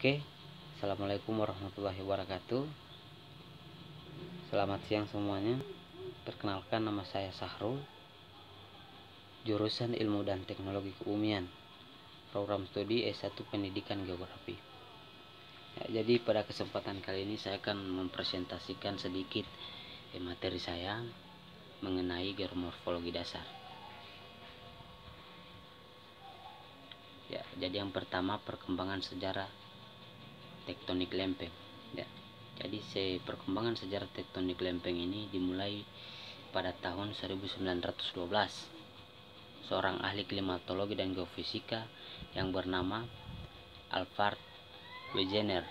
Oke, assalamualaikum warahmatullahi wabarakatuh. Selamat siang semuanya. Perkenalkan, nama saya Sahrul, jurusan Ilmu dan Teknologi Kebumian, program studi S1 Pendidikan Geografi. Jadi pada kesempatan kali ini saya akan mempresentasikan sedikit materi saya mengenai geomorfologi dasar. Jadi yang pertama, perkembangan sejarah tektonik lempeng. Jadi perkembangan sejarah tektonik lempeng ini dimulai pada tahun 1912. Seorang ahli klimatologi dan geofisika yang bernama Alfred Wegener.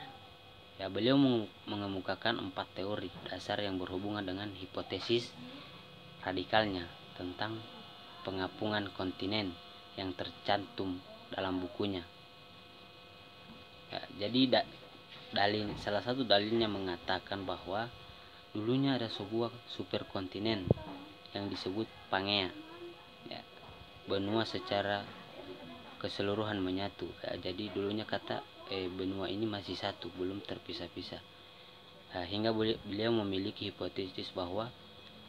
Beliau mengemukakan 4 teori dasar yang berhubungan dengan hipotesis radikalnya tentang pengapungan kontinen yang tercantum dalam bukunya. Jadi salah satu dalilnya mengatakan bahwa dulunya ada sebuah superkontinen yang disebut Pangea. Benua secara keseluruhan menyatu. Jadi dulunya kata benua ini masih satu, belum terpisah-pisah. Hingga beliau memiliki hipotesis bahwa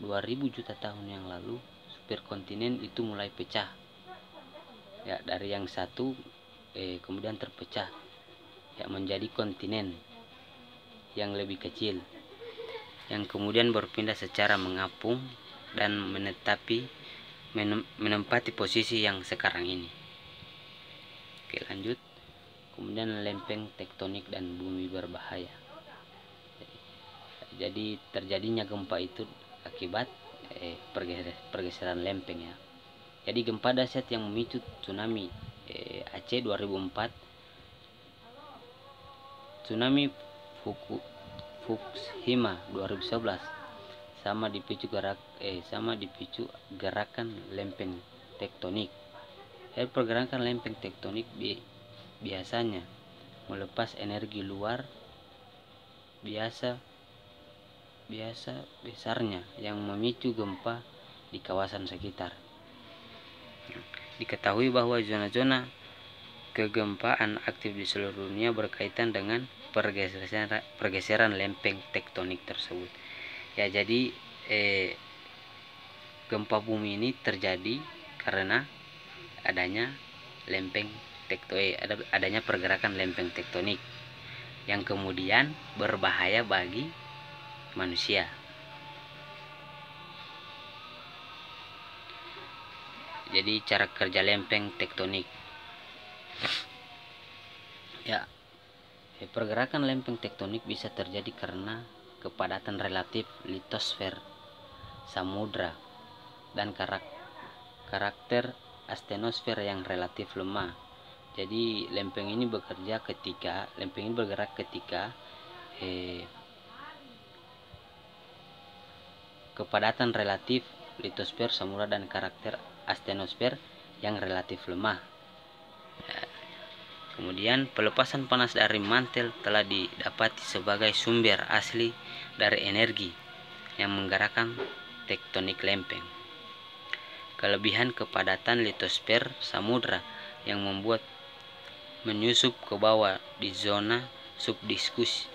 2000 juta tahun yang lalu superkontinen itu mulai pecah. Dari yang satu kemudian terpecah menjadi kontinen yang lebih kecil, yang kemudian berpindah secara mengapung dan menempati posisi yang sekarang ini. Oke, lanjut. Kemudian lempeng tektonik dan bumi berbahaya. Jadi terjadinya gempa itu akibat pergeseran lempeng. Jadi gempa dahsyat yang memicu tsunami Aceh 2004, tsunami Fukushima 2011 sama dipicu gerakan lempeng tektonik. Pergerakan lempeng tektonik biasanya melepas energi luar biasa besarnya yang memicu gempa di kawasan sekitar. Diketahui bahwa zona-zona kegempaan aktif di seluruh dunia berkaitan dengan pergeseran lempeng tektonik tersebut. Jadi gempa bumi ini terjadi karena adanya adanya pergerakan lempeng tektonik yang kemudian berbahaya bagi manusia. Jadi cara kerja lempeng tektonik. Pergerakan lempeng tektonik bisa terjadi karena kepadatan relatif litosfer samudra dan karakter astenosfer yang relatif lemah. Jadi lempeng ini bergerak ketika kepadatan relatif litosfer samudra dan karakter astenosfer yang relatif lemah. Kemudian pelepasan panas dari mantel telah didapati sebagai sumber asli dari energi yang menggerakkan tektonik lempeng. Kelebihan kepadatan litosfer samudra yang membuat menyusup ke bawah di zona subduksi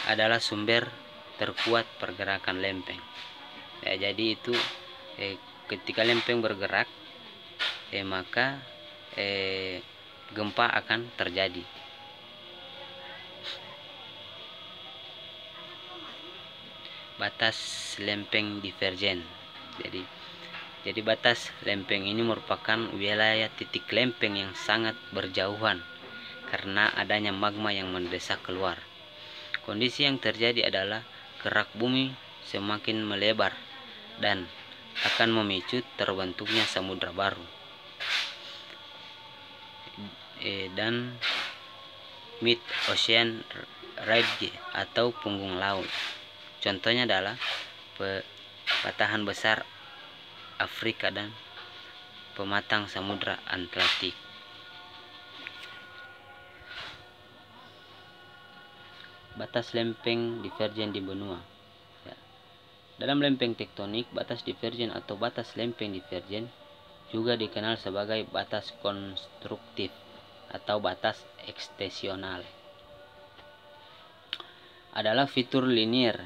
adalah sumber terkuat pergerakan lempeng. Jadi itu ketika lempeng bergerak maka gempa akan terjadi. Batas lempeng divergen. Jadi batas lempeng ini merupakan wilayah titik lempeng yang sangat berjauhan karena adanya magma yang mendesak keluar. Kondisi yang terjadi adalah gerak bumi semakin melebar dan akan memicu terbentuknya samudra baru dan mid-ocean ridge atau punggung laut. Contohnya adalah patahan besar Afrika dan pematang samudra Atlantik. Batas lempeng divergen di benua. Dalam lempeng tektonik, batas divergen atau batas lempeng divergen juga dikenal sebagai batas konstruktif atau batas ekstensional adalah fitur linier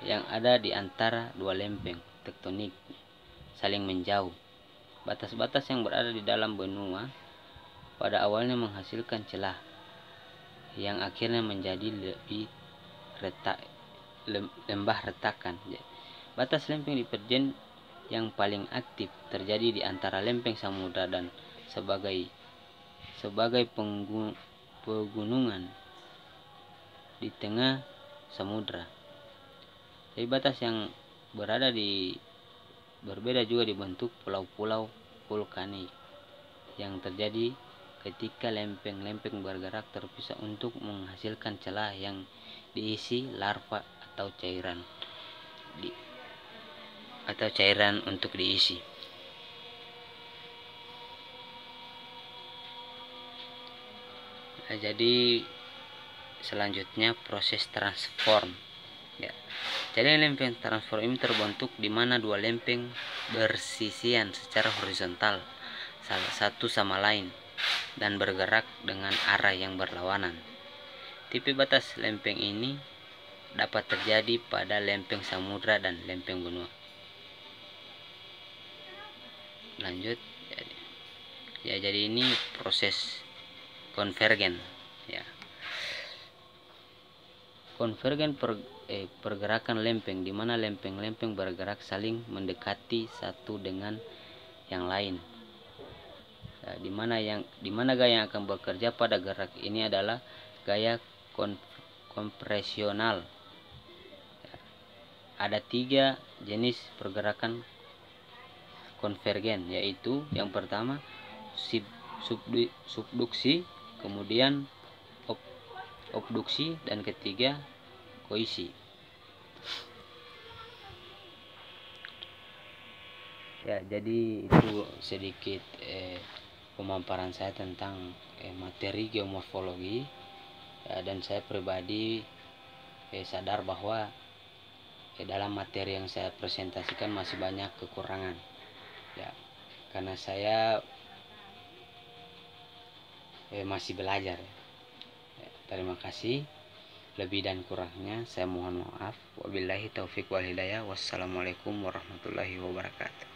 yang ada di antara dua lempeng tektonik saling menjauh. Batas-batas yang berada di dalam benua pada awalnya menghasilkan celah yang akhirnya menjadi lebih lembah retakan. Batas lempeng divergen yang paling aktif terjadi di antara lempeng samudra dan sebagai pegunungan di tengah samudra. Jadi batas yang berbeda juga dibentuk pulau-pulau vulkanik yang terjadi ketika lempeng-lempeng bergerak terpisah untuk menghasilkan celah yang diisi larva atau cairan untuk diisi. Nah, jadi selanjutnya proses transform. Ya. Jadi lempeng transform ini terbentuk di mana dua lempeng bersisian secara horizontal salah satu sama lain dan bergerak dengan arah yang berlawanan. Tipe batas lempeng ini dapat terjadi pada lempeng samudra dan lempeng benua. Lanjut. Ya, jadi ini proses konvergen. Ya. Konvergen pergerakan lempeng di mana lempeng-lempeng bergerak saling mendekati satu dengan yang lain. Ya, di mana gaya yang akan bekerja pada gerak ini adalah gaya kompresional. Ya, ada 3 jenis pergerakan konvergen, yaitu yang pertama subduksi, kemudian obduksi, dan ketiga koisi. Ya, jadi itu sedikit pemaparan saya tentang materi geomorfologi. Ya, dan saya pribadi sadar bahwa dalam materi yang saya presentasikan masih banyak kekurangan. Ya, karena saya masih belajar. Ya, terima kasih. Lebih dan kurangnya saya mohon maaf. Wabillahi taufik wal hidayah. Wassalamualaikum warahmatullahi wabarakatuh.